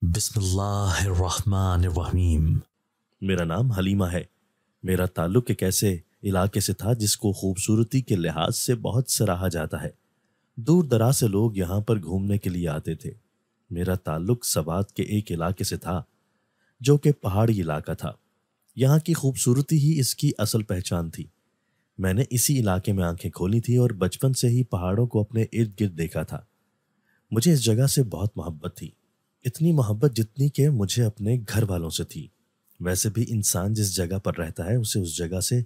بسم اللہ الرحمن الرحیم۔ میرا نام حلیمہ ہے۔ میرا تعلق ایک ایسے علاقے سے تھا جس کو خوبصورتی کے لحاظ سے بہت سراہا جاتا ہے۔ دور دراز سے لوگ یہاں پر گھومنے کے لیے آتے تھے۔ میرا تعلق سوات کے ایک علاقے سے تھا جو کہ پہاڑی علاقہ تھا۔ یہاں کی خوبصورتی ہی اس کی اصل پہچان تھی۔ میں نے اسی علاقے میں آنکھیں کھولی تھی اور بچپن سے ہی پہاڑوں کو اپنے ارد گرد دیکھا تھا۔ مجھے اس جگہ سے بہت محبت تھی، اتنی محبت جتنی کہ مجھے اپنے گھر والوں سے تھی۔ ویسے بھی انسان جس جگہ پر رہتا ہے اسے اس جگہ سے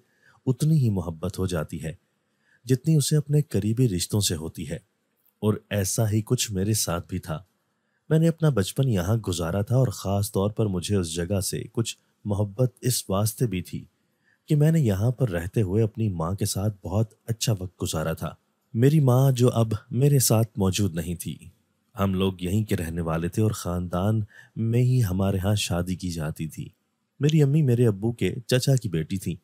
اتنی ہی محبت ہو جاتی ہے جتنی اسے اپنے قریبی رشتوں سے ہوتی ہے، اور ایسا ہی کچھ میرے ساتھ بھی تھا۔ میں نے اپنا بچپن یہاں گزارا تھا، اور خاص طور پر مجھے اس جگہ سے کچھ محبت اس واسطے بھی تھی کہ میں نے یہاں پر رہتے ہوئے اپنی ماں کے ساتھ بہت اچھا وقت گزارا تھا۔ میری ماں جو اب میرے ساتھ موجود نہیں تھی، ہم لوگ یہیں کے رہنے والے تھے اور خاندان میں ہی ہمارے ہاں شادی کی جاتی تھی۔ میری امی میرے ابو کے چچا کی بیٹی تھی۔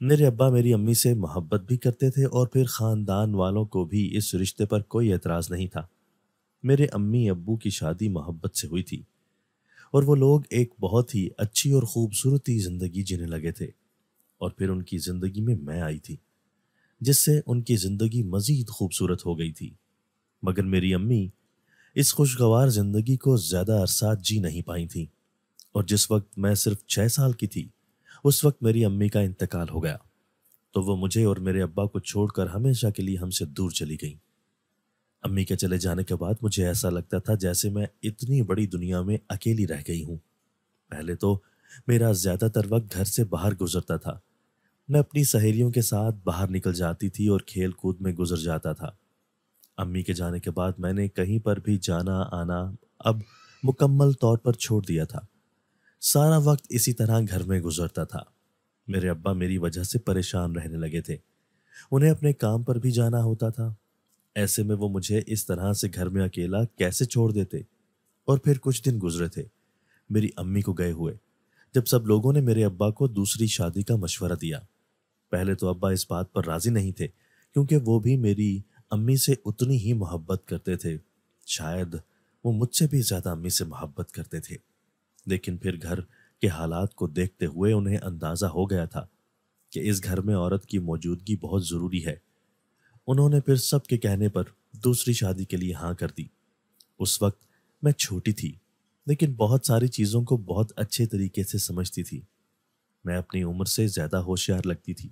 میرے ابا میری امی سے محبت بھی کرتے تھے، اور پھر خاندان والوں کو بھی اس رشتے پر کوئی اعتراض نہیں تھا۔ میرے امی ابو کی شادی محبت سے ہوئی تھی، اور وہ لوگ ایک بہت ہی اچھی اور خوبصورتی زندگی جینے لگے تھے، اور پھر ان کی زندگی میں آئی تھی جس سے ان کی زندگی مزید خوبصورت ہو گئی تھی۔ مگر میری امی اس خوشگوار زندگی کو زیادہ عرصہ جی نہیں پائی تھیں، اور جس وقت میں صرف 6 سال کی تھی اس وقت میری امی کا انتقال ہو گیا، تو وہ مجھے اور میرے ابا کو چھوڑ کر ہمیشہ کے لیے ہم سے دور چلی گئیں۔ امی کے چلے جانے کے بعد مجھے ایسا لگتا تھا جیسے میں اتنی بڑی دنیا میں اکیلی رہ گئی ہوں۔ پہلے تو میرا زیادہ تر وقت گھر سے باہر گزرتا تھا۔ میں اپنی سہیلیوں کے ساتھ باہر نکل جاتی تھی اور کھیل کود میں گزر جاتا تھا۔ امی کے جانے کے بعد میں نے کہیں پر بھی جانا آنا اب مکمل طور پر چھوڑ دیا تھا۔ سارا وقت اسی طرح گھر میں گزرتا تھا۔ میرے ابا میری وجہ سے پریشان رہنے لگے تھے، انہیں اپنے کام پر بھی جانا ہوتا تھا۔ ایسے میں وہ مجھے اس طرح سے گھر میں اکیلا کیسے چھوڑ دیتے؟ اور پھر کچھ دن گزرے تھے میری امی کو گئے ہوئے، جب سب لوگوں نے میرے ابا کو دوسری شادی کا مشورہ دیا۔ پہلے تو ابا اس بات پر راضی نہیں تھے، کیونکہ وہ بھی میری امی سے اتنی ہی محبت کرتے تھے، شاید وہ مجھ سے بھی زیادہ امی سے محبت کرتے تھے۔ لیکن پھر گھر کے حالات کو دیکھتے ہوئے انہیں اندازہ ہو گیا تھا کہ اس گھر میں عورت کی موجودگی بہت ضروری ہے۔ انہوں نے پھر سب کے کہنے پر دوسری شادی کے لیے ہاں کر دی۔ اس وقت میں چھوٹی تھی، لیکن بہت ساری چیزوں کو بہت اچھے طریقے سے سمجھتی تھی۔ میں اپنی عمر سے زیادہ ہوشیار لگتی تھی،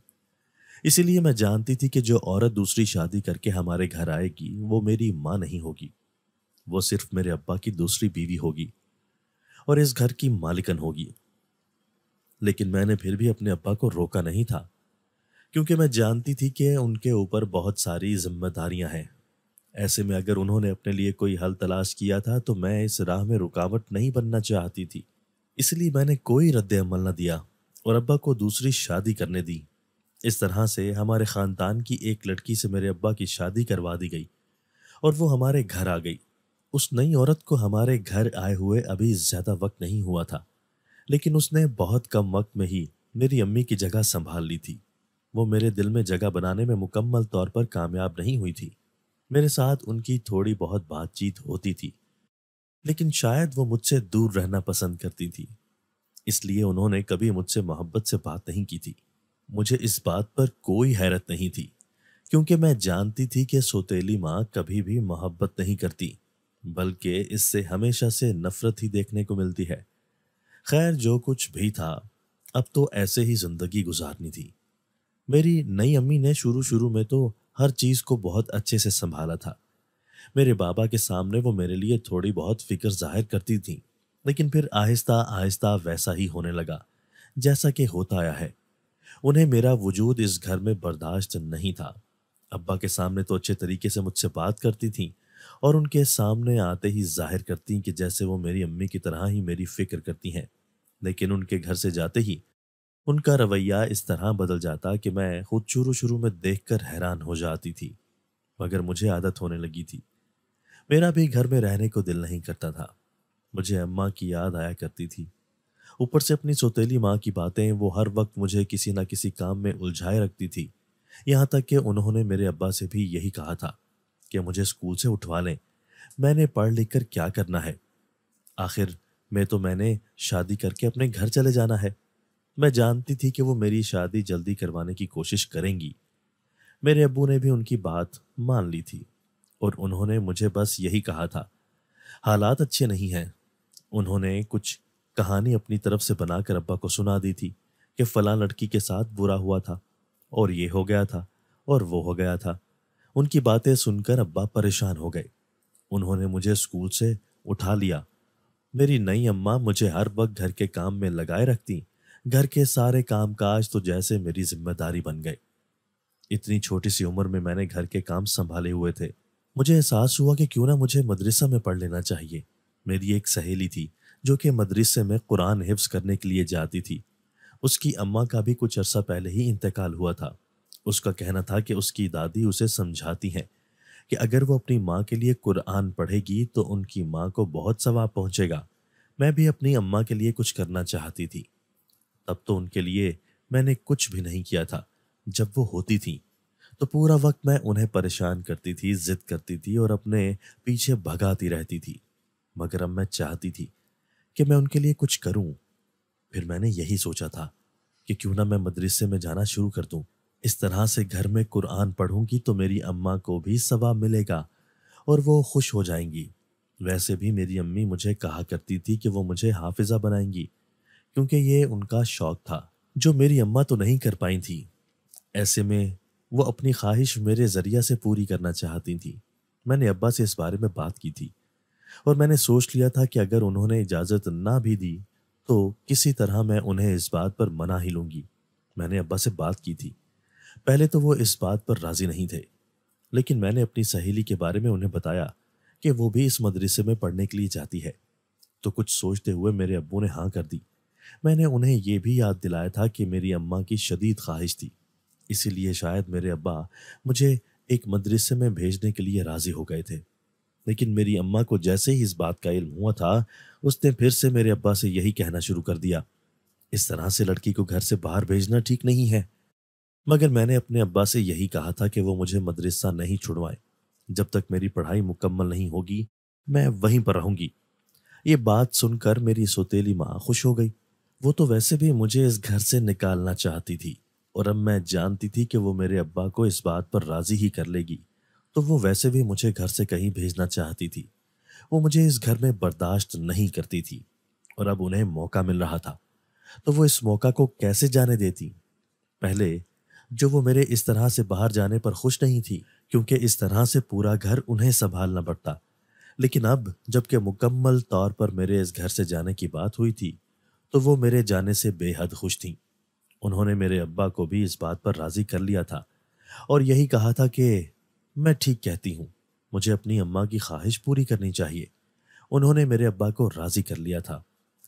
اسی لیے میں جانتی تھی کہ جو عورت دوسری شادی کر کے ہمارے گھر آئے گی وہ میری ماں نہیں ہوگی، وہ صرف میرے ابا کی دوسری بیوی ہوگی اور اس گھر کی مالکن ہوگی۔ لیکن میں نے پھر بھی اپنے ابا کو روکا نہیں تھا، کیونکہ میں جانتی تھی کہ ان کے اوپر بہت ساری ذمہ داریاں ہیں۔ ایسے میں اگر انہوں نے اپنے لیے کوئی حل تلاش کیا تھا تو میں اس راہ میں رکاوٹ نہیں بننا چاہتی تھی، اس لیے میں نے کوئی رد عمل نہ دیا اور ابا کو دوسری شادی کرنے دی۔ اس طرح سے ہمارے خاندان کی ایک لڑکی سے میرے ابا کی شادی کروا دی گئی، اور وہ ہمارے گھر آ گئی۔ اس نئی عورت کو ہمارے گھر آئے ہوئے ابھی زیادہ وقت نہیں ہوا تھا، لیکن اس نے بہت کم وقت میں ہی میری امی کی جگہ سنبھال لی تھی۔ وہ میرے دل میں جگہ بنانے میں مکمل طور پر کامیاب نہیں ہوئی تھی۔ میرے ساتھ ان کی تھوڑی بہت بات چیت ہوتی تھی، لیکن شاید وہ مجھ سے دور رہنا پسند کرتی تھی، اس لیے انہوں نے کبھی مجھ سے محبت سے بات نہیں کی تھی۔ مجھے اس بات پر کوئی حیرت نہیں تھی، کیونکہ میں جانتی تھی کہ سوتیلی ماں کبھی بھی محبت نہیں کرتی، بلکہ اس سے ہمیشہ سے نفرت ہی دیکھنے کو ملتی ہے۔ خیر، جو کچھ بھی تھا، اب تو ایسے ہی زندگی گزارنی تھی۔ میری نئی امی نے شروع میں تو ہر چیز کو بہت اچھے سے سنبھالا تھا۔ میرے بابا کے سامنے وہ میرے لیے تھوڑی بہت فکر ظاہر کرتی تھیں، لیکن پھر آہستہ آہستہ ویسا ہی ہونے لگا جیسا کہ ہوتا آیا ہے۔ انہیں میرا وجود اس گھر میں برداشت نہیں تھا۔ ابا کے سامنے تو اچھے طریقے سے مجھ سے بات کرتی تھیں، اور ان کے سامنے آتے ہی ظاہر کرتی کہ جیسے وہ میری امی کی طرح ہی میری فکر کرتی ہیں، لیکن ان کے گھر سے جاتے ہی ان کا رویہ اس طرح بدل جاتا کہ میں خود شروع میں دیکھ کر حیران ہو جاتی تھی، مگر مجھے عادت ہونے لگی تھی۔ میرا بھی گھر میں رہنے کو دل نہیں کرتا تھا، مجھے اماں کی یاد آیا کرتی تھی۔ اوپر سے اپنی سوتیلی ماں کی باتیں وہ ہر وقت مجھے کسی نہ کسی کام میں الجھائے رکھتی تھی، یہاں تک کہ انہوں نے میرے ابا سے بھی یہی کہا تھا کہ مجھے اسکول سے اٹھوا لیں، میں نے پڑھ لکھ کر کیا کرنا ہے۔ آخر میں نے شادی کر کے اپنے گھر چلے جانا ہے۔ میں جانتی تھی کہ وہ میری شادی جلدی کروانے کی کوشش کریں گی۔ میرے ابو نے بھی ان کی بات مان لی تھی اور انہوں نے مجھے بس یہی کہا تھا، حالات اچھے نہیں ہیں۔ انہوں نے کچھ کہانی اپنی طرف سے بنا کر ابا کو سنا دی تھی کہ فلاں لڑکی کے ساتھ برا ہوا تھا اور یہ ہو گیا تھا اور وہ ہو گیا تھا۔ ان کی باتیں سن کر ابا پریشان ہو گئے۔ انہوں نے مجھے اسکول سے اٹھا لیا۔ میری نئی اماں مجھے ہر وقت گھر کے کام میں لگائے رکھتی۔ گھر کے سارے کام کاج تو جیسے میری ذمہ داری بن گئے۔ اتنی چھوٹی سی عمر میں نے گھر کے کام سنبھالے ہوئے تھے۔ مجھے احساس ہوا کہ کیوں نہ مجھے مدرسہ میں پڑھ لینا چاہیے۔ میری ایک سہیلی تھی جو کہ مدرسے میں قرآن حفظ کرنے کے لیے جاتی تھی۔ اس کی اماں کا بھی کچھ عرصہ پہلے ہی انتقال ہوا تھا۔ اس کا کہنا تھا کہ اس کی دادی اسے سمجھاتی ہیں کہ اگر وہ اپنی ماں کے لیے قرآن پڑھے گی تو ان کی ماں کو بہت ثواب پہنچے گا۔ میں بھی اپنی اماں کے لیے کچھ کرنا چاہتی تھی۔ تب تو ان کے لیے میں نے کچھ بھی نہیں کیا تھا۔ جب وہ ہوتی تھی تو پورا وقت میں انہیں پریشان کرتی تھی، ضد کرتی تھی اور اپنے پیچھے بھگاتی رہتی تھی۔ مگر اب میں چاہتی تھی کہ میں ان کے لیے کچھ کروں۔ پھر میں نے یہی سوچا تھا کہ کیوں نہ میں مدرسے میں جانا شروع کر دوں۔ اس طرح سے گھر میں قرآن پڑھوں گی تو میری اماں کو بھی ثواب ملے گا اور وہ خوش ہو جائیں گی۔ ویسے بھی میری امی مجھے کہا کرتی تھی کہ وہ مجھے حافظہ بنائیں گی، کیونکہ یہ ان کا شوق تھا جو میری اماں تو نہیں کر پائیں تھی۔ ایسے میں وہ اپنی خواہش میرے ذریعہ سے پوری کرنا چاہتی تھی۔ میں نے ابا سے اس بارے میں بات کی تھی اور میں نے سوچ لیا تھا کہ اگر انہوں نے اجازت نہ بھی دی تو کسی طرح میں انہیں اس بات پر منا ہی لوں گی۔ میں نے ابا سے بات کی تھی۔ پہلے تو وہ اس بات پر راضی نہیں تھے، لیکن میں نے اپنی سہیلی کے بارے میں انہیں بتایا کہ وہ بھی اس مدرسے میں پڑھنے کے لیے جاتی ہے، تو کچھ سوچتے ہوئے میرے ابو نے ہاں کر دی۔ میں نے انہیں یہ بھی یاد دلایا تھا کہ میری اماں کی شدید خواہش تھی، اسی لیے شاید میرے ابا مجھے ایک مدرسے میں بھیجنے کے لیے راضی ہو گئے تھے۔ لیکن میری اماں کو جیسے ہی اس بات کا علم ہوا تھا، اس نے پھر سے میرے ابا سے یہی کہنا شروع کر دیا، اس طرح سے لڑکی کو گھر سے باہر بھیجنا ٹھیک نہیں ہے۔ مگر میں نے اپنے ابا سے یہی کہا تھا کہ وہ مجھے مدرسہ نہیں چھڑوائیں۔ جب تک میری پڑھائی مکمل نہیں ہوگی میں وہیں پر رہوں گی۔ یہ بات سن کر میری سوتیلی ماں خوش ہو گئی۔ وہ تو ویسے بھی مجھے اس گھر سے نکالنا چاہتی تھی اور اب میں جانتی تھی کہ وہ میرے ابا کو اس بات پر راضی ہی کر لے گی، تو وہ ویسے بھی مجھے گھر سے کہیں بھیجنا چاہتی تھی۔ وہ مجھے اس گھر میں برداشت نہیں کرتی تھی اور اب انہیں موقع مل رہا تھا تو وہ اس موقع کو کیسے جانے دیتی۔ پہلے جو وہ میرے اس طرح سے باہر جانے پر خوش نہیں تھی، کیونکہ اس طرح سے پورا گھر انہیں سنبھالنا پڑتا، لیکن اب جب کہ مکمل طور پر میرے اس گھر سے جانے کی بات ہوئی تھی تو وہ میرے جانے سے بے حد خوش تھیں۔ انہوں نے میرے ابا کو بھی اس بات پر راضی کر لیا تھا اور یہی کہا تھا کہ میں ٹھیک کہتی ہوں، مجھے اپنی اماں کی خواہش پوری کرنی چاہیے۔ انہوں نے میرے ابا کو راضی کر لیا تھا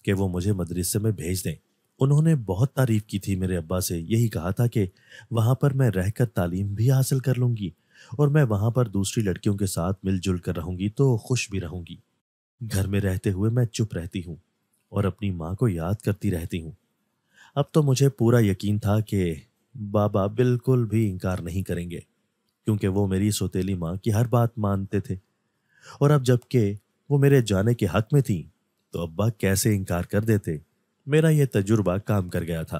کہ وہ مجھے مدرسے میں بھیج دیں۔ انہوں نے بہت تعریف کی تھی میرے ابا سے، یہی کہا تھا کہ وہاں پر میں رہ کر تعلیم بھی حاصل کر لوں گی اور میں وہاں پر دوسری لڑکیوں کے ساتھ مل جل کر رہوں گی تو خوش بھی رہوں گی۔ گھر میں رہتے ہوئے میں چپ رہتی ہوں اور اپنی ماں کو یاد کرتی رہتی ہوں۔ اب تو مجھے پورا یقین تھا کہ بابا بالکل بھی انکار نہیں کریں گے، کیونکہ وہ میری سوتیلی ماں کی ہر بات مانتے تھے، اور اب جب کہ وہ میرے جانے کے حق میں تھی تو ابا کیسے انکار کر دیتے۔ میرا یہ تجربہ کام کر گیا تھا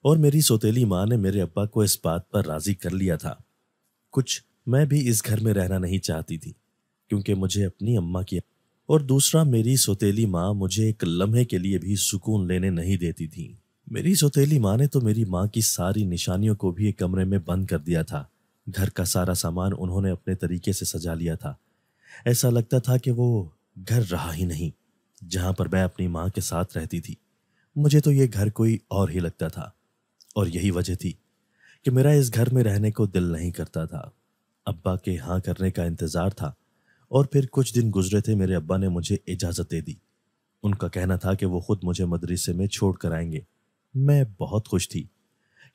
اور میری سوتیلی ماں نے میرے ابا کو اس بات پر راضی کر لیا تھا۔ کچھ میں بھی اس گھر میں رہنا نہیں چاہتی تھی کیونکہ مجھے اپنی اماں کی، اور دوسرا میری سوتیلی ماں مجھے ایک لمحے کے لیے بھی سکون لینے نہیں دیتی تھی۔ میری سوتیلی ماں نے تو میری ماں کی ساری نشانیوں کو بھی ایک کمرے میں بند کر دیا تھا۔ گھر کا سارا سامان انہوں نے اپنے طریقے سے سجا لیا تھا۔ ایسا لگتا تھا کہ وہ گھر رہا ہی نہیں جہاں پر میں اپنی ماں کے ساتھ رہتی تھی۔ مجھے تو یہ گھر کوئی اور ہی لگتا تھا، اور یہی وجہ تھی کہ میرا اس گھر میں رہنے کو دل نہیں کرتا تھا۔ ابا کے ہاں کرنے کا انتظار تھا، اور پھر کچھ دن گزرے تھے، میرے ابا نے مجھے اجازت دے دی۔ ان کا کہنا تھا کہ وہ خود مجھے مدرسے میں چھوڑ کر آئیں گے۔ میں بہت خوش تھی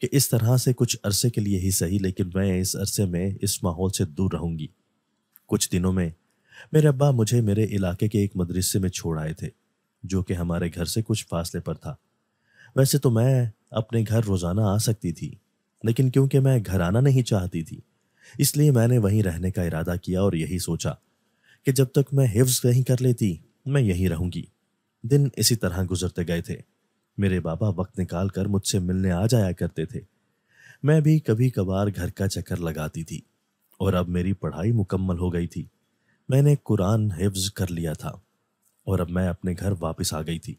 کہ اس طرح سے کچھ عرصے کے لیے ہی صحیح، لیکن میں اس عرصے میں اس ماحول سے دور رہوں گی۔ کچھ دنوں میں میرے ابا مجھے میرے علاقے کے ایک مدرسے میں چھوڑ آئے تھے جو کہ ہمارے گھر سے کچھ فاصلے پر تھا۔ ویسے تو میں اپنے گھر روزانہ آ سکتی تھی، لیکن کیونکہ میں گھر آنا نہیں چاہتی تھی اس لیے میں نے وہیں رہنے کا ارادہ کیا اور یہی سوچا کہ جب تک میں حفظ نہیں کر لیتی میں یہیں رہوں گی۔ دن اسی طرح گزرتے گئے تھے۔ میرے بابا وقت نکال کر مجھ سے ملنے آ جایا کرتے تھے۔ میں بھی کبھی کبھار گھر کا چکر لگاتی تھی، اور اب میری پڑھائی مکمل ہو گئی تھی۔ میں نے قرآن حفظ کر لیا تھا اور اب میں اپنے گھر واپس آ گئی تھی۔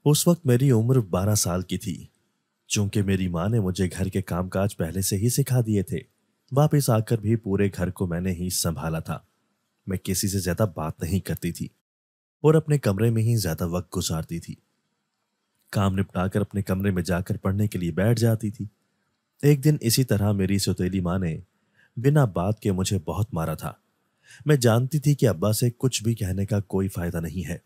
اس وقت میری عمر 12 سال کی تھی۔ چونکہ میری ماں نے مجھے گھر کے کام کاج پہلے سے ہی سکھا دیے تھے، واپس آ کر بھی پورے گھر کو میں نے ہی سنبھالا تھا۔ میں کسی سے زیادہ بات نہیں کرتی تھی اور اپنے کمرے میں ہی زیادہ وقت گزارتی تھی۔ کام نپٹا کر اپنے کمرے میں جا کر پڑھنے کے لیے بیٹھ جاتی تھی۔ ایک دن اسی طرح میری سوتیلی ماں نے بنا بات کے مجھے بہت مارا تھا۔ میں جانتی تھی کہ ابا سے کچھ بھی کہنے کا کوئی فائدہ نہیں ہے،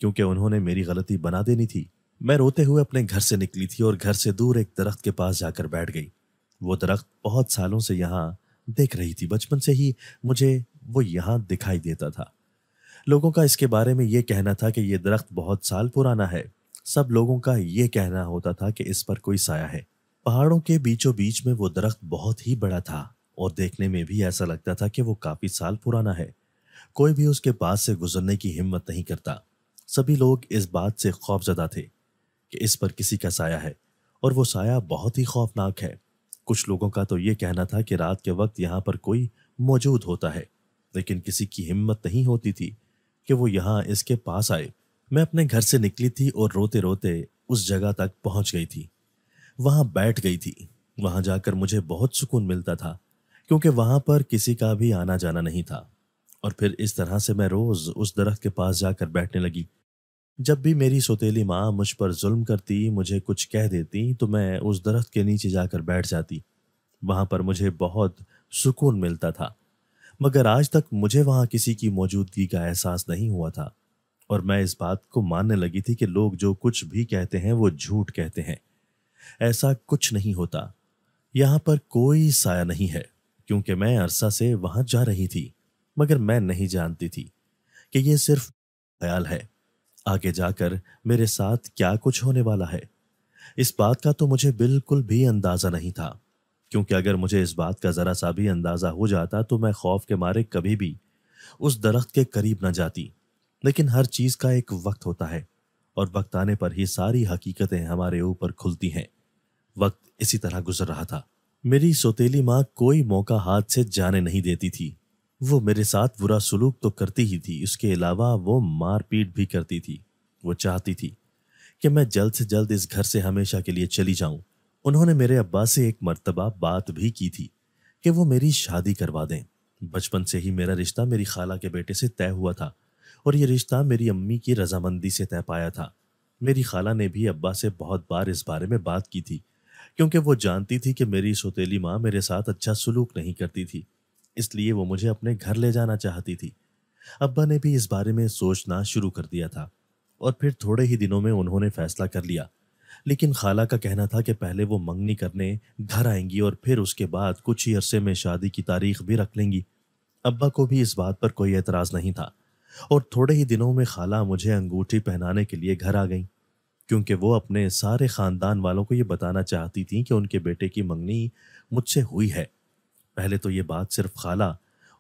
کیونکہ انہوں نے میری غلطی بنا دینی تھی۔ میں روتے ہوئے اپنے گھر سے نکلی تھی اور گھر سے دور ایک درخت کے پاس جا کر بیٹھ گئی۔ وہ درخت بہت سالوں سے یہاں دیکھ رہی تھی، بچپن سے ہی مجھے وہ یہاں دکھائی دیتا تھا۔ لوگوں کا اس کے بارے میں یہ کہنا تھا کہ یہ درخت بہت سال پرانا ہے۔ سب لوگوں کا یہ کہنا ہوتا تھا کہ اس پر کوئی سایہ ہے۔ پہاڑوں کے بیچوں بیچ میں وہ درخت بہت ہی بڑا تھا اور دیکھنے میں بھی ایسا لگتا تھا کہ وہ کافی سال پرانا ہے۔ کوئی بھی اس کے پاس سے گزرنے کی ہمت نہیں کرتا۔ سبھی لوگ اس بات سے خوفزدہ تھے کہ اس پر کسی کا سایہ ہے، اور وہ سایہ بہت ہی خوفناک ہے۔ کچھ لوگوں کا تو یہ کہنا تھا کہ رات کے وقت یہاں پر کوئی موجود ہوتا ہے، لیکن کسی کی ہمت نہیں ہوتی تھی کہ وہ یہاں اس کے پاس آئے۔ میں اپنے گھر سے نکلی تھی اور روتے روتے اس جگہ تک پہنچ گئی تھی۔ وہاں بیٹھ گئی تھی۔ وہاں جا کر مجھے بہت سکون ملتا تھا، کیونکہ وہاں پر کسی کا بھی آنا جانا نہیں تھا۔ اور پھر اس طرح سے میں روز اس درخت کے پاس جا کر بیٹھنے لگی۔ جب بھی میری سوتیلی ماں مجھ پر ظلم کرتی، مجھے کچھ کہہ دیتی، تو میں اس درخت کے نیچے جا کر بیٹھ جاتی۔ وہاں پر مجھے بہت سکون ملتا تھا، مگر آج تک مجھے وہاں کسی کی موجودگی کا احساس نہیں ہوا تھا، اور میں اس بات کو ماننے لگی تھی کہ لوگ جو کچھ بھی کہتے ہیں وہ جھوٹ کہتے ہیں۔ ایسا کچھ نہیں ہوتا، یہاں پر کوئی سایہ نہیں ہے، کیونکہ میں عرصہ سے وہاں جا رہی تھی، مگر میں نہیں جانتی تھی کہ یہ صرف خیال ہے۔ آگے جا کر میرے ساتھ کیا کچھ ہونے والا ہے، اس بات کا تو مجھے بالکل بھی اندازہ نہیں تھا، کیونکہ اگر مجھے اس بات کا ذرا سا بھی اندازہ ہو جاتا تو میں خوف کے مارے کبھی بھی اس درخت کے قریب نہ جاتی۔ لیکن ہر چیز کا ایک وقت ہوتا ہے، اور وقت آنے پر ہی ساری حقیقتیں ہمارے اوپر کھلتی ہیں۔ وقت اسی طرح گزر رہا تھا۔ میری سوتیلی ماں کوئی موقع ہاتھ سے جانے نہیں دیتی تھی۔ وہ میرے ساتھ برا سلوک تو کرتی ہی تھی، اس کے علاوہ وہ مار پیٹ بھی کرتی تھی۔ وہ چاہتی تھی کہ میں جلد سے جلد اس گھر سے ہمیشہ کے لیے چلی جاؤں۔ انہوں نے میرے ابا سے ایک مرتبہ بات بھی کی تھی کہ وہ میری شادی کروا دیں۔ بچپن سے ہی میرا رشتہ میری خالہ کے بیٹے سے طے ہوا تھا، اور یہ رشتہ میری امی کی رضامندی سے طے پایا تھا۔ میری خالہ نے بھی ابا سے بہت بار اس بارے میں بات کی تھی، کیونکہ وہ جانتی تھی کہ میری سوتیلی ماں میرے ساتھ اچھا سلوک نہیں کرتی تھی، اس لیے وہ مجھے اپنے گھر لے جانا چاہتی تھی۔ ابا نے بھی اس بارے میں سوچنا شروع کر دیا تھا، اور پھر تھوڑے ہی دنوں میں انہوں نے فیصلہ کر لیا۔ لیکن خالہ کا کہنا تھا کہ پہلے وہ منگنی کرنے گھر آئیں گی، اور پھر اس کے بعد کچھ ہی عرصے میں شادی کی تاریخ بھی رکھ لیں گی۔ ابا کو بھی اس بات پر کوئی اعتراض نہیں تھا، اور تھوڑے ہی دنوں میں خالہ مجھے انگوٹھی پہنانے کے لیے گھر آ گئیں، کیونکہ وہ اپنے سارے خاندان والوں کو یہ بتانا چاہتی تھیں کہ ان کے بیٹے کی منگنی مجھ سے ہوئی ہے۔ پہلے تو یہ بات صرف خالہ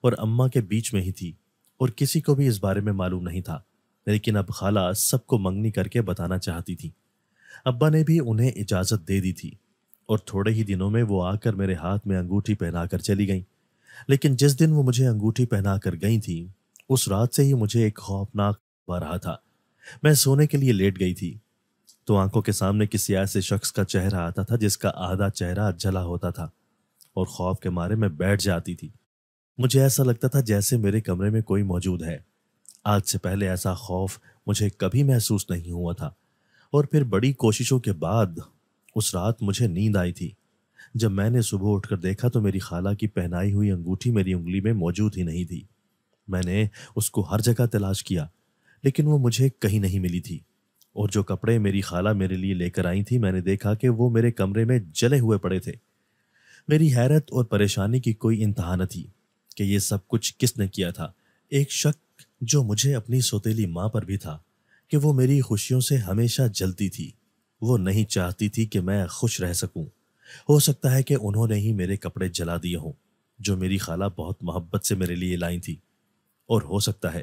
اور اماں کے بیچ میں ہی تھی، اور کسی کو بھی اس بارے میں معلوم نہیں تھا، لیکن اب خالہ سب کو منگنی کر کے بتانا چاہتی تھی۔ ابا نے بھی انہیں اجازت دے دی تھی، اور تھوڑے ہی دنوں میں وہ آ کر میرے ہاتھ میں انگوٹھی پہنا کر چلی گئیں۔ لیکن جس دن وہ مجھے انگوٹھی پہنا کر گئی تھیں، اس رات سے ہی مجھے ایک خوفناک آ رہا تھا۔ میں سونے کے لیے لیٹ گئی تھی تو آنکھوں کے سامنے کسی ایسے شخص کا چہرہ آتا تھا جس کا آدھا چہرہ جلا ہوتا تھا، اور خوف کے مارے میں بیٹھ جاتی تھی۔ مجھے ایسا لگتا تھا جیسے میرے کمرے میں کوئی موجود ہے۔ آج سے پہلے ایسا خوف مجھے کبھی محسوس نہیں ہوا تھا، اور پھر بڑی کوششوں کے بعد اس رات مجھے نیند آئی تھی۔ جب میں نے صبح اٹھ کر دیکھا تو میری خالہ کی پہنائی ہوئی انگوٹھی میری انگلی میں موجود ہی نہیں تھی۔ میں نے اس کو ہر جگہ تلاش کیا، لیکن وہ مجھے کہیں نہیں ملی تھی، اور جو کپڑے میری خالہ میرے لیے لے کر آئی تھی میں نے دیکھا کہ وہ میرے کمرے میں جلے ہوئے پڑے تھے۔ میری حیرت اور پریشانی کی کوئی انتہا نہ تھی کہ یہ سب کچھ کس نے کیا تھا۔ ایک شک جو مجھے اپنی سوتیلی ماں پر بھی تھا کہ وہ میری خوشیوں سے ہمیشہ جلتی تھی۔ وہ نہیں چاہتی تھی کہ میں خوش رہ سکوں۔ ہو سکتا ہے کہ انہوں نے ہی میرے کپڑے جلا دیے ہوں جو میری خالہ بہت محبت سے میرے لیے لائی تھی، اور ہو سکتا ہے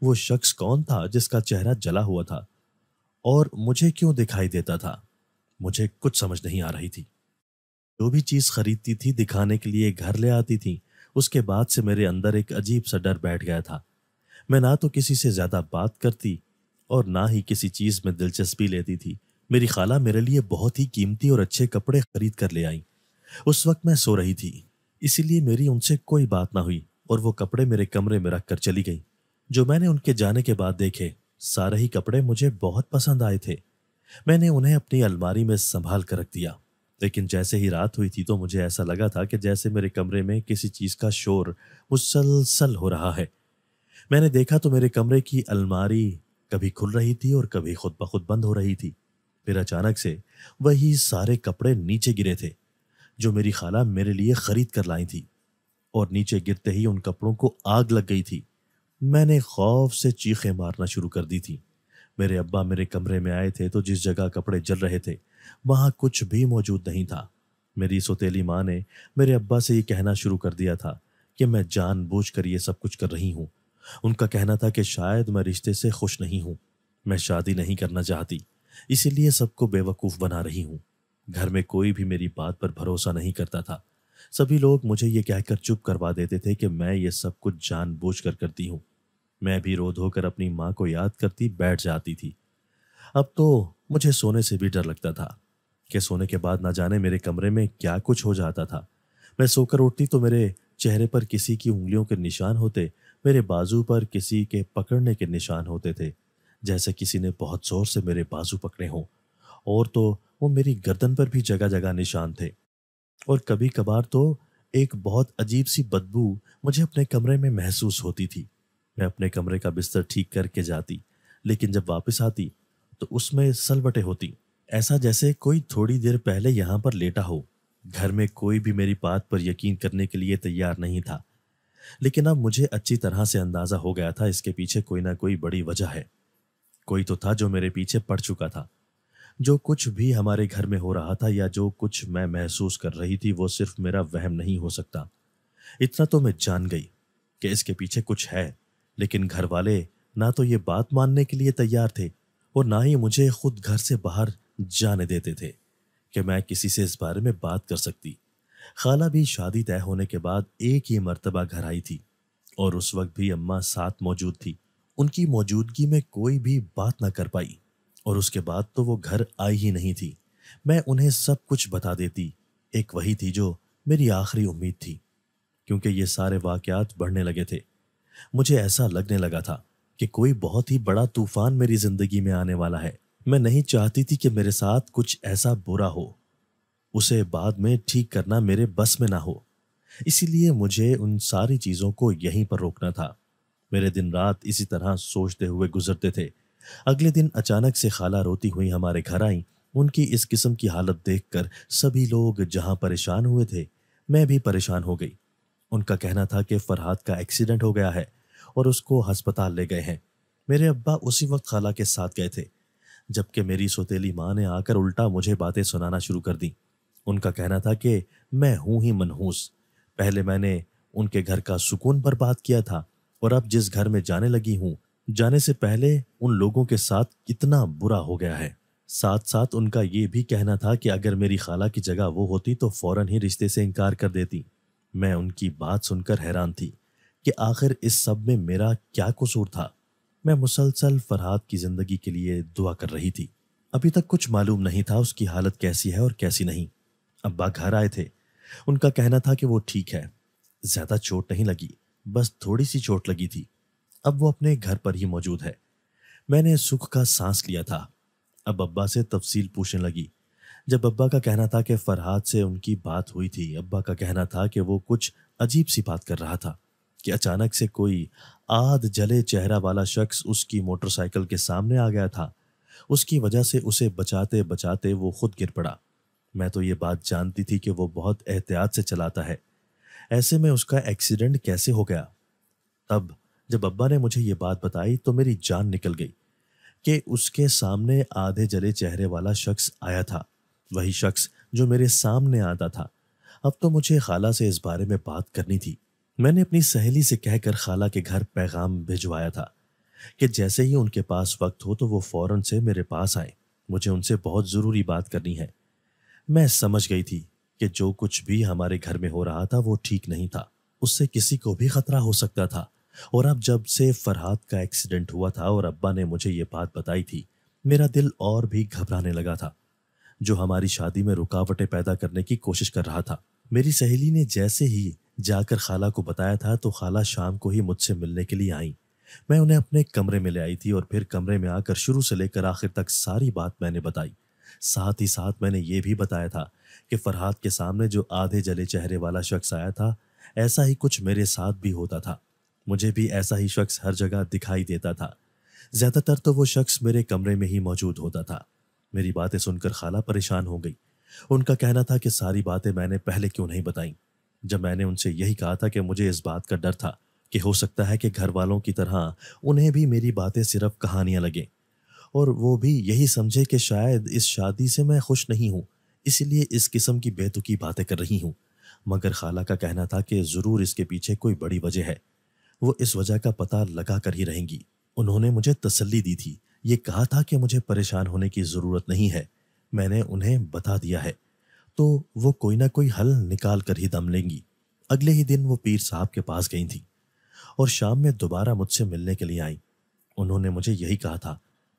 وہ شخص کون تھا جس کا چہرہ جلا ہوا تھا اور مجھے کیوں دکھائی دیتا تھا؟ مجھے کچھ سمجھ نہیں آ رہی تھی۔ جو بھی چیز خریدتی تھی دکھانے کے لیے گھر لے آتی تھی، اس کے بعد سے میرے اندر ایک عجیب سا ڈر بیٹھ گیا تھا۔ میں نہ تو کسی سے زیادہ بات کرتی اور نہ ہی کسی چیز میں دلچسپی لیتی تھی۔ میری خالہ میرے لیے بہت ہی قیمتی اور اچھے کپڑے خرید کر لے آئیں۔ اس وقت میں سو رہی تھی، اسی لیے میری ان سے کوئی بات نہ ہوئی اور وہ کپڑے میرے کمرے میں رکھ کر چلی گئی۔ جو میں نے ان کے جانے کے بعد دیکھے، سارے ہی کپڑے مجھے بہت پسند آئے تھے۔ میں نے انہیں اپنی الماری میں سنبھال کر رکھ دیا، لیکن جیسے ہی رات ہوئی تھی تو مجھے ایسا لگا تھا کہ جیسے میرے کمرے میں کسی چیز کا شور مسلسل ہو رہا ہے۔ میں نے دیکھا تو میرے کمرے کی الماری کبھی کھل رہی تھی اور کبھی خود بخود بند ہو رہی تھی۔ پھر اچانک سے وہی سارے کپڑے نیچے گرے تھے جو میری خالہ میرے لیے خرید کر لائی تھی، اور نیچے گرتے ہی ان کپڑوں کو آگ لگ گئی تھی۔ میں نے خوف سے چیخیں مارنا شروع کر دی تھی۔ میرے ابا میرے کمرے میں آئے تھے تو جس جگہ کپڑے جل رہے تھے وہاں کچھ بھی موجود نہیں تھا۔ میری سوتیلی ماں نے میرے ابا سے یہ کہنا شروع کر دیا تھا کہ میں جان بوجھ کر یہ سب کچھ کر رہی ہوں۔ ان کا کہنا تھا کہ شاید میں رشتے سے خوش نہیں ہوں، میں شادی نہیں کرنا چاہتی، اسی لیے سب کو بے وقوف بنا رہی ہوں۔ گھر میں کوئی بھی میری بات پر بھروسہ نہیں کرتا تھا۔ سبھی لوگ مجھے یہ کہہ کر چپ کروا دیتے تھے کہ میں یہ سب کچھ جان بوجھ کر کرتی ہوں۔ میں بھی رو دھو کر اپنی ماں کو یاد کرتی بیٹھ جاتی تھی۔ اب تو مجھے سونے سے بھی ڈر لگتا تھا کہ سونے کے بعد نہ جانے میرے کمرے میں کیا کچھ ہو جاتا تھا۔ میں سو کر اٹھتی تو میرے چہرے پر کسی کی انگلیوں کے نشان ہوتے، میرے بازو پر کسی کے پکڑنے کے نشان ہوتے تھے، جیسے کسی نے بہت زور سے میرے بازو پکڑے ہوں، اور تو وہ میری گردن پر بھی جگہ جگہ نشان تھے۔ اور کبھی کبھار تو ایک بہت عجیب سی بدبو مجھے اپنے کمرے میں محسوس ہوتی تھی۔ میں اپنے کمرے کا بستر ٹھیک کر کے جاتی، لیکن جب واپس آتی تو اس میں سلوٹیں ہوتی، ایسا جیسے کوئی تھوڑی دیر پہلے یہاں پر لیٹا ہو۔ گھر میں کوئی بھی میری بات پر یقین کرنے کے لیے تیار نہیں تھا، لیکن اب مجھے اچھی طرح سے اندازہ ہو گیا تھا اس کے پیچھے کوئی نہ کوئی بڑی وجہ ہے۔ کوئی تو تھا جو میرے پیچھے پڑ چکا تھا۔ جو کچھ بھی ہمارے گھر میں ہو رہا تھا یا جو کچھ میں محسوس کر رہی تھی وہ صرف میرا وہم نہیں ہو سکتا۔ اتنا تو میں جان گئی کہ اس کے پیچھے کچھ ہے، لیکن گھر والے نہ تو یہ بات ماننے کے لیے تیار تھے اور نہ ہی مجھے خود گھر سے باہر جانے دیتے تھے کہ میں کسی سے اس بارے میں بات کر سکتی۔ خالہ بھی شادی طے ہونے کے بعد ایک ہی مرتبہ گھر آئی تھی اور اس وقت بھی اماں ساتھ موجود تھی۔ ان کی موجودگی میں کوئی بھی بات نہ کر پائی، اور اس کے بعد تو وہ گھر آئی ہی نہیں تھی۔ میں انہیں سب کچھ بتا دیتی، ایک وہی تھی جو میری آخری امید تھی، کیونکہ یہ سارے واقعات بڑھنے لگے تھے۔ مجھے ایسا لگنے لگا تھا کہ کوئی بہت ہی بڑا طوفان میری زندگی میں آنے والا ہے۔ میں نہیں چاہتی تھی کہ میرے ساتھ کچھ ایسا برا ہو، اسے بعد میں ٹھیک کرنا میرے بس میں نہ ہو، اسی لیے مجھے ان ساری چیزوں کو یہیں پر روکنا تھا۔ میرے دن رات اسی طرح سوچتے ہوئے گزرتے تھے۔ اگلے دن اچانک سے خالہ روتی ہوئی ہمارے گھر آئیں۔ ان کی اس قسم کی حالت دیکھ کر سبھی لوگ جہاں پریشان ہوئے تھے، میں بھی پریشان ہو گئی۔ ان کا کہنا تھا کہ فرحات کا ایکسیڈنٹ ہو گیا ہے اور اس کو ہسپتال لے گئے ہیں۔ میرے ابا اسی وقت خالہ کے ساتھ گئے تھے، جبکہ میری سوتیلی ماں نے آ کر الٹا مجھے باتیں سنانا شروع کر دیں۔ ان کا کہنا تھا کہ میں ہوں ہی منحوس، پہلے میں نے ان کے گھر کا سکون برباد کیا تھا، اور اب جس گھر میں جانے لگی ہوں، جانے سے پہلے ان لوگوں کے ساتھ کتنا برا ہو گیا ہے۔ ساتھ ساتھ ان کا یہ بھی کہنا تھا کہ اگر میری خالہ کی جگہ وہ ہوتی تو فوراً ہی رشتے سے انکار کر دیتی۔ میں ان کی بات سن کر حیران تھی کہ آخر اس سب میں میرا کیا قصور تھا۔ میں مسلسل فرحات کی زندگی کے لیے دعا کر رہی تھی۔ ابھی تک کچھ معلوم نہیں تھا اس کی حالت کیسی ہے اور کیسی نہیں۔ ابا گھر آئے تھے۔ ان کا کہنا تھا کہ وہ ٹھیک ہے، زیادہ چوٹ نہیں لگی، بس تھوڑی سی چوٹ لگی تھی، اب وہ اپنے گھر پر ہی موجود ہے۔ میں نے سکھ کا سانس لیا تھا۔ اب ابا سے تفصیل پوچھنے لگی۔ جب ابا کا کہنا تھا کہ فرحات سے ان کی بات ہوئی تھی، ابا کا کہنا تھا کہ وہ کچھ عجیب سی بات کر رہا تھا کہ اچانک سے کوئی آدھ جلے چہرہ والا شخص اس کی موٹر سائیکل کے سامنے آ گیا تھا۔ اس کی وجہ سے اسے بچاتے بچاتے وہ خود گر پڑا۔ میں تو یہ بات جانتی تھی کہ وہ بہت احتیاط سے چلاتا ہے، ایسے میں اس کا ایکسیڈنٹ کیسے ہو گیا؟ تب جب ابا نے مجھے یہ بات بتائی تو میری جان نکل گئی کہ اس کے سامنے آدھے جلے چہرے والا شخص آیا تھا، وہی شخص جو میرے سامنے آتا تھا۔ اب تو مجھے خالہ سے اس بارے میں بات کرنی تھی۔ میں نے اپنی سہیلی سے کہہ کر خالہ کے گھر پیغام بھجوایا تھا کہ جیسے ہی ان کے پاس وقت ہو تو وہ فوراً سے میرے پاس آئیں، مجھے ان سے بہت ضروری بات کرنی ہے۔ میں سمجھ گئی تھی کہ جو کچھ بھی ہمارے گھر میں ہو رہا تھا وہ ٹھیک نہیں تھا، اس سے کسی کو بھی خطرہ ہو سکتا تھا۔ اور اب جب سے فرحات کا ایکسیڈنٹ ہوا تھا اور ابا نے مجھے یہ بات بتائی تھی، میرا دل اور بھی گھبرانے لگا تھا، جو ہماری شادی میں رکاوٹیں پیدا کرنے کی کوشش کر رہا تھا۔ میری سہیلی نے جیسے ہی جا کر خالہ کو بتایا تھا تو خالہ شام کو ہی مجھ سے ملنے کے لیے آئیں۔ میں انہیں اپنے کمرے میں لے آئی تھی اور پھر کمرے میں آ کر شروع سے لے کر آخر تک ساری بات میں نے بتائی۔ ساتھ ہی ساتھ میں نے یہ بھی بتایا تھا کہ فرحات کے سامنے جو آدھے جلے چہرے والا شخص آیا تھا، ایسا ہی کچھ میرے ساتھ بھی ہوتا تھا، مجھے بھی ایسا ہی شخص ہر جگہ دکھائی دیتا تھا۔ زیادہ تر تو وہ شخص میرے کمرے میں ہی موجود ہوتا تھا۔ میری باتیں سن کر خالہ پریشان ہو گئی۔ ان کا کہنا تھا کہ ساری باتیں میں نے پہلے کیوں نہیں بتائیں، جب میں نے ان سے یہی کہا تھا کہ مجھے اس بات کا ڈر تھا کہ ہو سکتا ہے کہ گھر والوں کی طرح انہیں بھی میری باتیں صرف کہانیاں لگیں اور وہ بھی یہی سمجھے کہ شاید اس شادی سے میں خوش نہیں ہوں، اسی لیے اس قسم کی بے تکی باتیں کر رہی ہوں۔ مگر خالہ کا کہنا تھا کہ ضرور اس کے پیچھے کوئی بڑی وجہ ہے، وہ اس وجہ کا پتہ لگا کر ہی رہیں گی۔ انہوں نے مجھے تسلی دی تھی، یہ کہا تھا کہ مجھے پریشان ہونے کی ضرورت نہیں ہے، میں نے انہیں بتا دیا ہے تو وہ کوئی نہ کوئی حل نکال کر ہی دم لیں گی۔ اگلے ہی دن وہ پیر صاحب کے پاس گئی تھیں اور شام میں دوبارہ مجھ سے ملنے کے لیے آئیں۔ انہوں نے مجھے یہی کہا تھا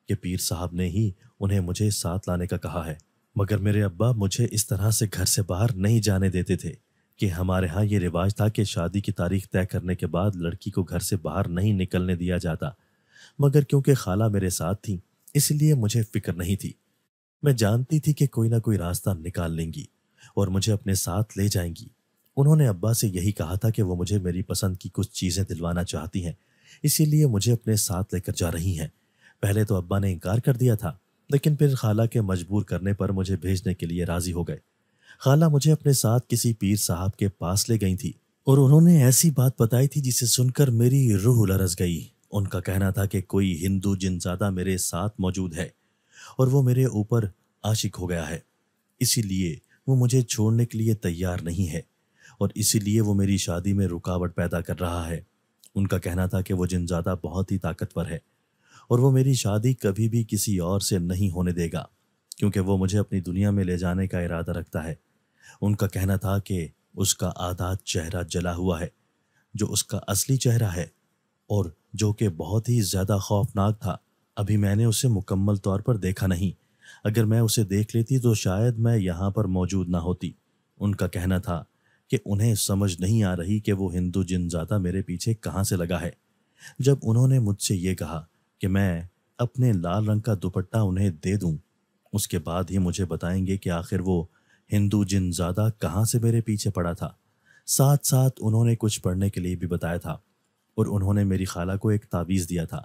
کہ پیر صاحب نے ہی انہیں مجھے ساتھ لانے کا کہا ہے، مگر میرے ابا مجھے اس طرح سے گھر سے باہر نہیں جانے دیتے تھے کہ ہمارے ہاں یہ رواج تھا کہ شادی کی تاریخ طے کرنے کے بعد لڑکی کو گھر سے باہر نہیں نکلنے دیا جاتا۔ مگر کیونکہ خالہ میرے ساتھ تھیں اس لیے مجھے فکر نہیں تھی، میں جانتی تھی کہ کوئی نہ کوئی راستہ نکال لیں گی اور مجھے اپنے ساتھ لے جائیں گی۔ انہوں نے ابا سے یہی کہا تھا کہ وہ مجھے میری پسند کی کچھ چیزیں دلوانا چاہتی ہیں، اسی لیے مجھے اپنے ساتھ لے کر جا رہی ہیں۔ پہلے تو ابا نے انکار کر دیا تھا، لیکن پھر خالہ کے مجبور کرنے پر مجھے بھیجنے کے لیے راضی ہو گئے۔ خالہ مجھے اپنے ساتھ کسی پیر صاحب کے پاس لے گئی تھی اور انہوں نے ایسی بات بتائی تھی جسے سن کر میری روح لرز گئی۔ ان کا کہنا تھا کہ کوئی ہندو جنزادہ میرے ساتھ موجود ہے اور وہ میرے اوپر عاشق ہو گیا ہے، اسی لیے وہ مجھے چھوڑنے کے لیے تیار نہیں ہے اور اسی لیے وہ میری شادی میں رکاوٹ پیدا کر رہا ہے۔ ان کا کہنا تھا کہ وہ جنزادہ بہت ہی طاقتور ہے اور وہ میری شادی کبھی بھی کسی اور سے نہیں ہونے دے گا کیونکہ وہ مجھے اپنی دنیا میں لے جانے کا ارادہ رکھتا ہے۔ ان کا کہنا تھا کہ اس کا آدھا چہرہ جلا ہوا ہے، جو اس کا اصلی چہرہ ہے اور جو کہ بہت ہی زیادہ خوفناک تھا۔ ابھی میں نے اسے مکمل طور پر دیکھا نہیں، اگر میں اسے دیکھ لیتی تو شاید میں یہاں پر موجود نہ ہوتی۔ ان کا کہنا تھا کہ انہیں سمجھ نہیں آ رہی کہ وہ ہندو جنزادہ میرے پیچھے کہاں سے لگا ہے۔ جب انہوں نے مجھ سے یہ کہا کہ میں اپنے لال رنگ کا دوپٹہ انہیں دے دوں، اس کے بعد ہی مجھے بتائیں گے کہ آخر وہ ہندو جنزادہ کہاں سے میرے پیچھے پڑا تھا۔ ساتھ ساتھ انہوں نے کچھ پڑھنے کے لیے بھی بتایا تھا اور انہوں نے میری خالہ کو ایک تعویذ دیا تھا۔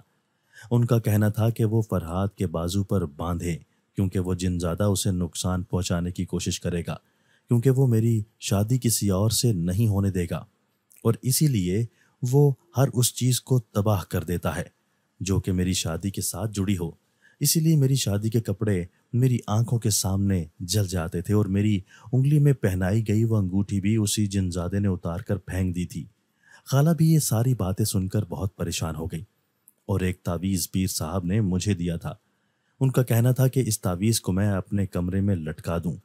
ان کا کہنا تھا کہ وہ فرحات کے بازو پر باندھے کیونکہ وہ جنزادہ اسے نقصان پہنچانے کی کوشش کرے گا، کیونکہ وہ میری شادی کسی اور سے نہیں ہونے دے گا اور اسی لیے وہ ہر اس چیز کو تباہ کر دیتا ہے جو کہ میری شادی کے ساتھ جڑی ہو۔ اسی لیے میری شادی کے کپڑے میری آنکھوں کے سامنے جل جاتے تھے اور میری انگلی میں پہنائی گئی وہ انگوٹھی بھی اسی جنزادے نے اتار کر پھینک دی تھی۔ خالہ بھی یہ ساری باتیں سن کر بہت پریشان ہو گئی اور ایک تعویذ پیر صاحب نے مجھے دیا تھا۔ ان کا کہنا تھا کہ اس تعویذ کو میں اپنے کمرے میں لٹکا دوں،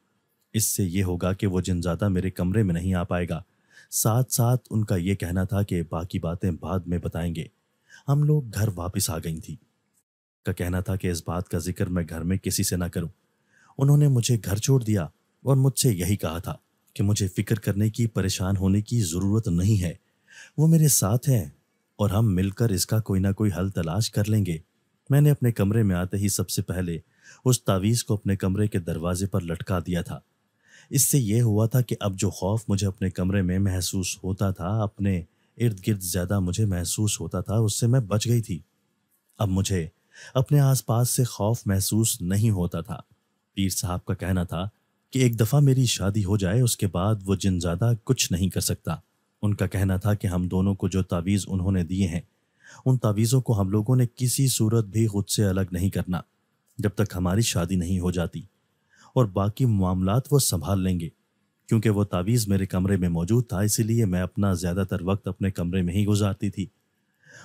اس سے یہ ہوگا کہ وہ جنزادہ میرے کمرے میں نہیں آ پائے گا۔ ساتھ ساتھ ان کا یہ کہنا تھا کہ باقی باتیں بعد میں بتائیں گے۔ ہم لوگ گھر واپس آ گئی تھی۔ کا کہنا تھا کہ اس بات کا ذکر میں گھر میں کسی سے نہ کروں۔ انہوں نے مجھے گھر چھوڑ دیا اور مجھ سے یہی کہا تھا کہ مجھے فکر کرنے کی، پریشان ہونے کی ضرورت نہیں ہے، وہ میرے ساتھ ہیں اور ہم مل کر اس کا کوئی نہ کوئی حل تلاش کر لیں گے۔ میں نے اپنے کمرے میں آتے ہی سب سے پہلے اس تعویذ کو اپنے کمرے کے دروازے پر لٹکا دیا تھا۔ اس سے یہ ہوا تھا کہ اب جو خوف مجھے اپنے کمرے میں محسوس ہوتا تھا، اپنے ارد گرد زیادہ مجھے محسوس ہوتا تھا، اس سے میں بچ گئی تھی۔ اب مجھے اپنے آس پاس سے خوف محسوس نہیں ہوتا تھا۔ پیر صاحب کا کہنا تھا کہ ایک دفعہ میری شادی ہو جائے اس کے بعد وہ جنزادہ کچھ نہیں کر سکتا۔ ان کا کہنا تھا کہ ہم دونوں کو جو تعویذ انہوں نے دیے ہیں، ان تعویذوں کو ہم لوگوں نے کسی صورت بھی خود سے الگ نہیں کرنا جب تک ہماری شادی نہیں ہو جاتی، اور باقی معاملات وہ سنبھال لیں گے۔ کیونکہ وہ تعویذ میرے کمرے میں موجود تھا اسی لیے میں اپنا زیادہ تر وقت اپنے کمرے میں ہی گزارتی تھی۔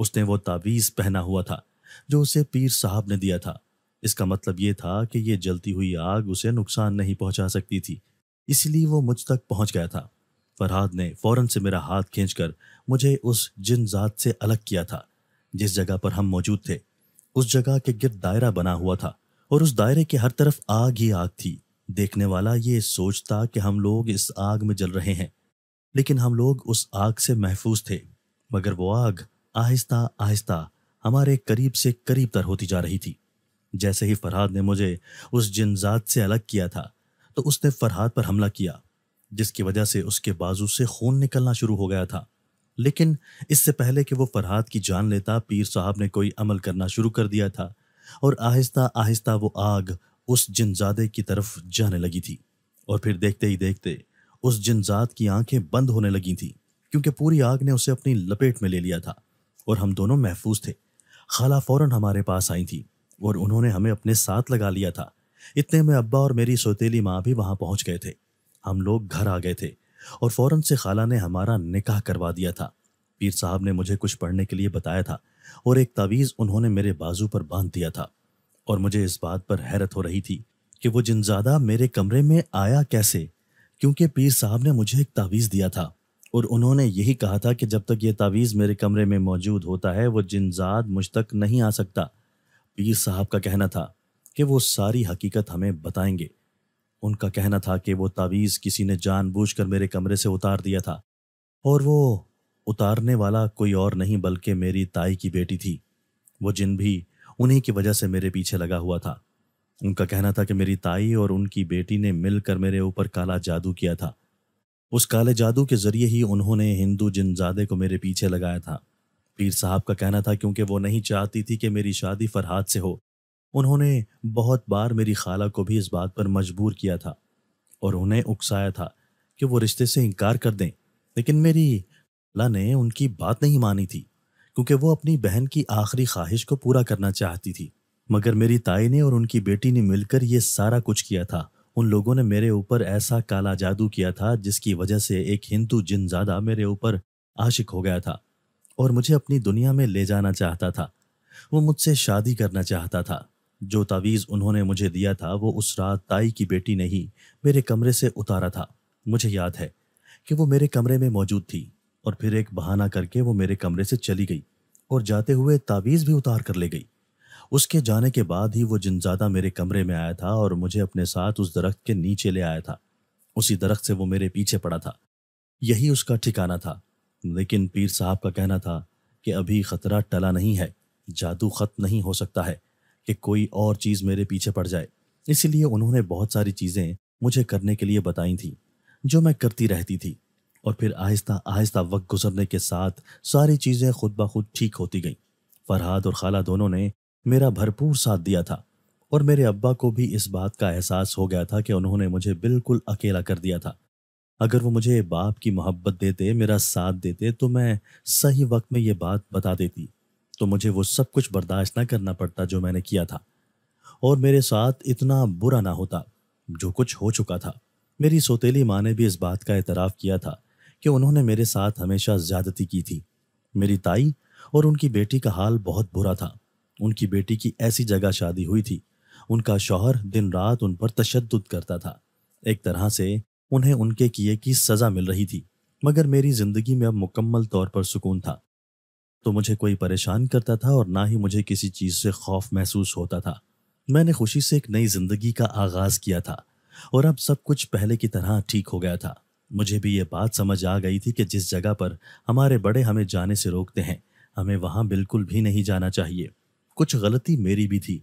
اس نے وہ تعویذ پہنا ہوا تھا جو اسے پیر صاحب نے دیا تھا۔ اس کا مطلب یہ تھا کہ یہ جلتی ہوئی آگ اسے نقصان نہیں پہنچا سکتی تھی، اس لیے وہ مجھ تک پہنچ گیا تھا۔ فرہاد نے فوراً سے میرا ہاتھ کھینچ کر مجھے اس جن ذات سے الگ کیا تھا۔ جس جگہ پر ہم موجود تھے اس جگہ کے گرد دائرہ بنا ہوا تھا اور اس دائرے کے ہر طرف آگ ہی آگ تھی۔ دیکھنے والا یہ سوچتا کہ ہم لوگ اس آگ میں جل رہے ہیں، لیکن ہم لوگ اس آگ سے محفوظ تھے، مگر وہ آگ آہستہ آہستہ ہمارے قریب سے قریب تر ہوتی جا رہی تھی۔ جیسے ہی فرہاد نے مجھے اس جن ذات سے الگ کیا تھا تو اس نے فرہاد پر حملہ کیا، جس کی وجہ سے اس کے بازو سے خون نکلنا شروع ہو گیا تھا۔ لیکن اس سے پہلے کہ وہ فرہاد کی جان لیتا، پیر صاحب نے کوئی عمل کرنا شروع کر دیا تھا اور آہستہ آہستہ وہ آگ اس جن زادے کی طرف جانے لگی تھی، اور پھر دیکھتے ہی دیکھتے اس جن ذات کی آنکھیں بند ہونے لگی تھیں، کیونکہ پوری آگ نے اسے اپنی لپیٹ میں لے لیا تھا اور ہم دونوں محفوظ تھے۔ خالہ فوراً ہمارے پاس آئی تھی اور انہوں نے ہمیں اپنے ساتھ لگا لیا تھا۔ اتنے میں ابا اور میری سوتیلی ماں بھی وہاں پہنچ گئے تھے۔ ہم لوگ گھر آ گئے تھے اور فوراً سے خالہ نے ہمارا نکاح کروا دیا تھا۔ پیر صاحب نے مجھے کچھ پڑھنے کے لیے بتایا تھا اور ایک تعویذ انہوں نے میرے بازو پر باندھ دیا تھا، اور مجھے اس بات پر حیرت ہو رہی تھی کہ وہ جنزادہ میرے کمرے میں آیا کیسے، کیونکہ پیر صاحب نے مجھے ایک تعویذ دیا تھا اور انہوں نے یہی کہا تھا کہ جب تک یہ تعویذ میرے کمرے میں موجود ہوتا ہے وہ جنزاد مجھ تک نہیں آ سکتا۔ پیر صاحب کا کہنا تھا کہ وہ ساری حقیقت ہمیں بتائیں گے۔ ان کا کہنا تھا کہ وہ تعویذ کسی نے جان بوجھ کر میرے کمرے سے اتار دیا تھا، اور وہ اتارنے والا کوئی اور نہیں بلکہ میری تائی کی بیٹی تھی۔ وہ جن بھی انہی کی وجہ سے میرے پیچھے لگا ہوا تھا۔ ان کا کہنا تھا کہ میری تائی اور ان کی بیٹی نے مل کر میرے اوپر کالا جادو کیا تھا۔ اس کالے جادو کے ذریعے ہی انہوں نے ہندو جنزادے کو میرے پیچھے لگایا تھا۔ پیر صاحب کا کہنا تھا کیونکہ وہ نہیں چاہتی تھی کہ میری شادی فرہاد سے ہو، انہوں نے بہت بار میری خالہ کو بھی اس بات پر مجبور کیا تھا اور انہیں اکسایا تھا کہ وہ رشتے سے انکار کر دیں، لیکن میری خالہ نے ان کی بات نہیں مانی تھی کیونکہ وہ اپنی بہن کی آخری خواہش کو پورا کرنا چاہتی تھی۔ مگر میری تائی نے اور ان کی بیٹی نے مل کر یہ سارا کچھ کیا تھا۔ ان لوگوں نے میرے اوپر ایسا کالا جادو کیا تھا جس کی وجہ سے ایک ہندو جن زادہ میرے اوپر عاشق ہو گیا تھا اور مجھے اپنی دنیا میں لے جانا چاہتا تھا۔ وہ مجھ سے شادی کرنا چاہتا تھا۔ جو تعویذ انہوں نے مجھے دیا تھا وہ اس رات تائی کی بیٹی نے ہی میرے کمرے سے اتارا تھا۔ مجھے یاد ہے کہ وہ میرے کمرے میں موجود تھی اور پھر ایک بہانہ کر کے وہ میرے کمرے سے چلی گئی اور جاتے ہوئے تعویذ بھی اتار کر لے گئی۔ اس کے جانے کے بعد ہی وہ جنزادہ میرے کمرے میں آیا تھا اور مجھے اپنے ساتھ اس درخت کے نیچے لے آیا تھا۔ اسی درخت سے وہ میرے پیچھے پڑا تھا، یہی اس کا ٹھکانہ تھا۔ لیکن پیر صاحب کا کہنا تھا کہ ابھی خطرہ ٹلا نہیں ہے، جادو ختم نہیں ہو سکتا ہے کہ کوئی اور چیز میرے پیچھے پڑ جائے۔ اسی لیے انہوں نے بہت ساری چیزیں مجھے کرنے کے لیے بتائی تھیں جو میں کرتی رہتی تھی، اور پھر آہستہ آہستہ وقت گزرنے کے ساتھ ساری چیزیں خود بخود ٹھیک ہوتی گئیں۔ فرہاد اور خالہ دونوں نے میرا بھرپور ساتھ دیا تھا، اور میرے ابا کو بھی اس بات کا احساس ہو گیا تھا کہ انہوں نے مجھے بالکل اکیلا کر دیا تھا۔ اگر وہ مجھے باپ کی محبت دیتے، میرا ساتھ دیتے، تو میں صحیح وقت میں یہ بات بتا دیتی تو مجھے وہ سب کچھ برداشت نہ کرنا پڑتا جو میں نے کیا تھا، اور میرے ساتھ اتنا برا نہ ہوتا جو کچھ ہو چکا تھا۔ میری سوتیلی ماں نے بھی اس بات کا اعتراف کیا تھا کہ انہوں نے میرے ساتھ ہمیشہ زیادتی کی تھی۔ میری تائی اور ان کی بیٹی کا حال بہت برا تھا۔ ان کی بیٹی کی ایسی جگہ شادی ہوئی تھی، ان کا شوہر دن رات ان پر تشدد کرتا تھا۔ ایک طرح سے انہیں ان کے کیے کی سزا مل رہی تھی، مگر میری زندگی میں اب مکمل طور پر سکون تھا، تو مجھے کوئی پریشان کرتا تھا اور نہ ہی مجھے کسی چیز سے خوف محسوس ہوتا تھا۔ میں نے خوشی سے ایک نئی زندگی کا آغاز کیا تھا اور اب سب کچھ پہلے کی طرح ٹھیک ہو گیا تھا۔ مجھے بھی یہ بات سمجھ آ گئی تھی کہ جس جگہ پر ہمارے بڑے ہمیں جانے سے روکتے ہیں، ہمیں وہاں بالکل بھی نہیں جانا چاہیے۔ کچھ غلطی میری بھی تھی،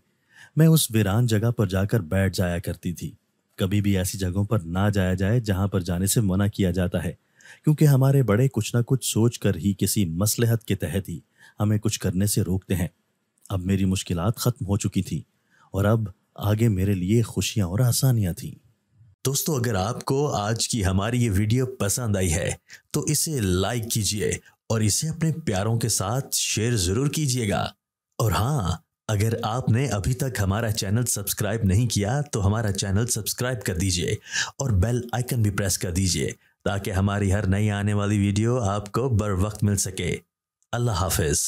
میں اس ویران جگہ پر جا کر بیٹھ جایا کرتی تھی۔ کبھی بھی ایسی جگہوں پر نہ جایا جائے جہاں پر جانے سے منع کیا جاتا ہے، کیونکہ ہمارے بڑے کچھ نہ کچھ سوچ کر ہی کسی مصلحت کے تحت ہی ہمیں کچھ کرنے سے روکتے ہیں۔ اب میری مشکلات ختم ہو چکی تھی اور اب آگے میرے لیے خوشیاں اور آسانیاں تھیں۔ دوستو، اگر آپ کو آج کی ہماری یہ ویڈیو پسند آئی ہے تو اسے لائک کیجئے اور اسے اپنے پیاروں کے ساتھ شیئر ضرور کیجئے گا۔ اور ہاں، اگر آپ نے ابھی تک ہمارا چینل سبسکرائب نہیں کیا تو ہمارا چینل سبسکرائب کر دیجئے اور بیل آئیکن بھی پریس کر دیجئے تاکہ ہماری ہر نئی آنے والی ویڈیو آپ کو بر وقت مل سکے۔ اللہ حافظ۔